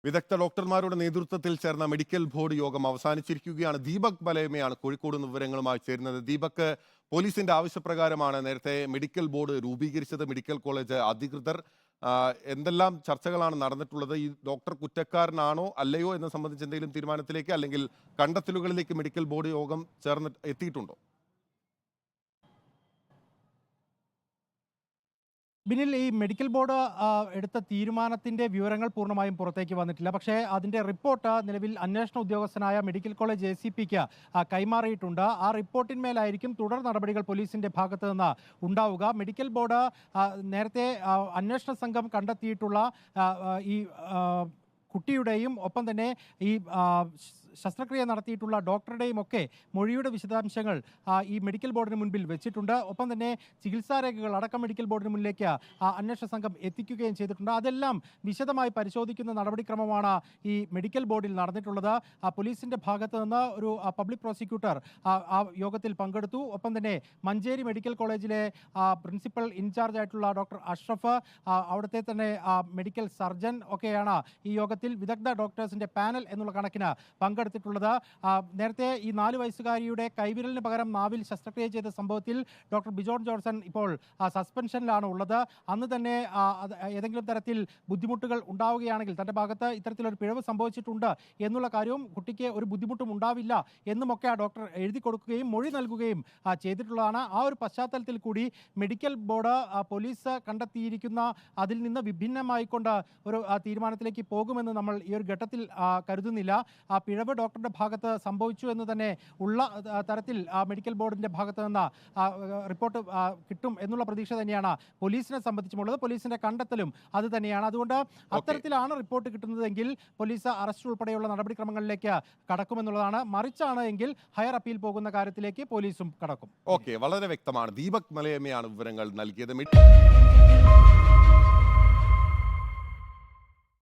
വിദഗ്ധ ഡോക്ടർമാരുടെ നേതൃത്വത്തിൽ ചേർന്ന മെഡിക്കൽ ബോർഡ് യോഗം അവസാനിച്ചിരിക്കുകയാണ്. ദീപക് ബലയമയാണ് കോഴിക്കോട് നിന്ന് വിവരങ്ങളുമായി ചേരുന്നത്. ദീപക്, പോലീസിന്റെ ആവശ്യപ്രകാരമാണ് നേരത്തെ മെഡിക്കൽ ബോർഡ് രൂപീകരിച്ചത്. മെഡിക്കൽ കോളേജ് അധികൃതർ എന്തെല്ലാം ചർച്ചകളാണ് നടന്നിട്ടുള്ളത്? ഈ ഡോക്ടർ കുറ്റക്കാരനാണോ അല്ലയോ എന്ന് സംബന്ധിച്ച് എന്തെങ്കിലും തീരുമാനത്തിലേക്ക് അല്ലെങ്കിൽ കണ്ടെത്തലുകളിലേക്ക് മെഡിക്കൽ ബോർഡ് യോഗം ചേർന്ന് എത്തിയിട്ടുണ്ടോ? ബിനിൽ, ഈ മെഡിക്കൽ ബോർഡ് എടുത്ത തീരുമാനത്തിന്റെ വിവരങ്ങൾ പൂർണ്ണമായും പുറത്തേക്ക് വന്നിട്ടില്ല. പക്ഷേ അതിന്റെ റിപ്പോർട്ട് നിലവിൽ അന്വേഷണ ഉദ്യോഗസ്ഥനായ മെഡിക്കൽ കോളേജ് ACPക്ക് കൈമാറിയിട്ടുണ്ട്. ആ റിപ്പോർട്ടിന്മേലായിരിക്കും തുടർ നടപടികൾ പോലീസിന്റെ ഭാഗത്ത് നിന്ന് ഉണ്ടാവുക. മെഡിക്കൽ ബോർഡ് നേരത്തെ അന്വേഷണ സംഘം കണ്ടെത്തിയിട്ടുള്ള ഈ കുട്ടിയുടെയും ഒപ്പം തന്നെ ഈ ശസ്ത്രക്രിയ നടത്തിയിട്ടുള്ള ഡോക്ടറുടെയും ഒക്കെ മൊഴിയുടെ വിശദാംശങ്ങൾ ഈ മെഡിക്കൽ ബോർഡിന് മുൻപിൽ വെച്ചിട്ടുണ്ട്. ഒപ്പം തന്നെ ചികിത്സാരേഖകൾ അടക്കം മെഡിക്കൽ ബോർഡിന് മുന്നിലേക്ക് അന്വേഷണ സംഘം എത്തിക്കുകയും ചെയ്തിട്ടുണ്ട്. അതെല്ലാം വിശദമായി പരിശോധിക്കുന്ന നടപടിക്രമമാണ് ഈ മെഡിക്കൽ ബോർഡിൽ നടന്നിട്ടുള്ളത്. പോലീസിന്റെ ഭാഗത്ത് നിന്ന് ഒരു പബ്ലിക് പ്രോസിക്യൂട്ടർ ആ യോഗത്തിൽ പങ്കെടുത്തു. ഒപ്പം തന്നെ മഞ്ചേരി മെഡിക്കൽ കോളേജിലെ പ്രിൻസിപ്പൽ ഇൻചാർജ് ആയിട്ടുള്ള ഡോക്ടർ അഷ്റഫ്, അവിടുത്തെ തന്നെ മെഡിക്കൽ സർജൻ ഒക്കെയാണ് ഈ യോഗത്തിൽ വിദഗ്ധ ഡോക്ടേഴ്സിന്റെ പാനൽ എന്നുള്ള കണക്കിന് പങ്കെടുത്തിട്ടുള്ളത്. നേരത്തെ ഈ 4 വയസ്സുകാരിയുടെ കൈവിരലിന് പകരം നാവിൽ ശസ്ത്രക്രിയ ചെയ്ത സംഭവത്തിൽ ഡോക്ടർ ബിജോൺ ജോൺസൺ ഇപ്പോൾ സസ്പെൻഷനിലാണ് ഉള്ളത്. അന്ന് തന്നെ ഏതെങ്കിലും തരത്തിൽ ബുദ്ധിമുട്ടുകൾ ഉണ്ടാവുകയാണെങ്കിൽ തൻ്റെ ഭാഗത്ത് ഇത്തരത്തിലൊരു പിഴവ് സംഭവിച്ചിട്ടുണ്ട് എന്നുള്ള കാര്യവും കുട്ടിക്ക് ഒരു ബുദ്ധിമുട്ടും ഉണ്ടാവില്ല എന്നുമൊക്കെ ആ ഡോക്ടർ എഴുതി കൊടുക്കുകയും മൊഴി നൽകുകയും ചെയ്തിട്ടുള്ളതാണ്. ആ ഒരു പശ്ചാത്തലത്തിൽ കൂടി മെഡിക്കൽ ബോർഡ് പോലീസ് കണ്ടെത്തിയിരിക്കുന്ന അതിൽ നിന്ന് വിഭിന്നമായിക്കൊണ്ട് ഒരു തീരുമാനത്തിലേക്ക് പോകുമെന്ന് നമ്മൾ ഈ ഒരു ഘട്ടത്തിൽ കരുതുന്നില്ല. പിഴവ് ഡോക്ടറുടെ ഭാഗത്ത് സംഭവിച്ചു എന്ന് തന്നെ ഉള്ള തരത്തിൽ മെഡിക്കൽ ബോർഡിന്റെ ഭാഗത്ത് നിന്ന് റിപ്പോർട്ട് കിട്ടും എന്നുള്ള പ്രതീക്ഷ തന്നെയാണ് പോലീസിനെ സംബന്ധിച്ചുമുള്ളത്. പോലീസിന്റെ കണ്ടെത്തലും അത് തന്നെയാണ്. അതുകൊണ്ട് അത്തരത്തിലാണ് റിപ്പോർട്ട് കിട്ടുന്നതെങ്കിൽ പോലീസ് അറസ്റ്റ് ഉൾപ്പെടെയുള്ള നടപടിക്രമങ്ങളിലേക്ക് കടക്കുമെന്നുള്ളതാണ്. മറിച്ചാണ് എങ്കിൽ ഹയർ അപ്പീൽ പോകുന്ന കാര്യത്തിലേക്ക് പോലീസും കടക്കും. വളരെ വ്യക്തമാണ്. ദീപക് മലയമ്മയാണ് വിവരങ്ങൾ നൽകിയത്.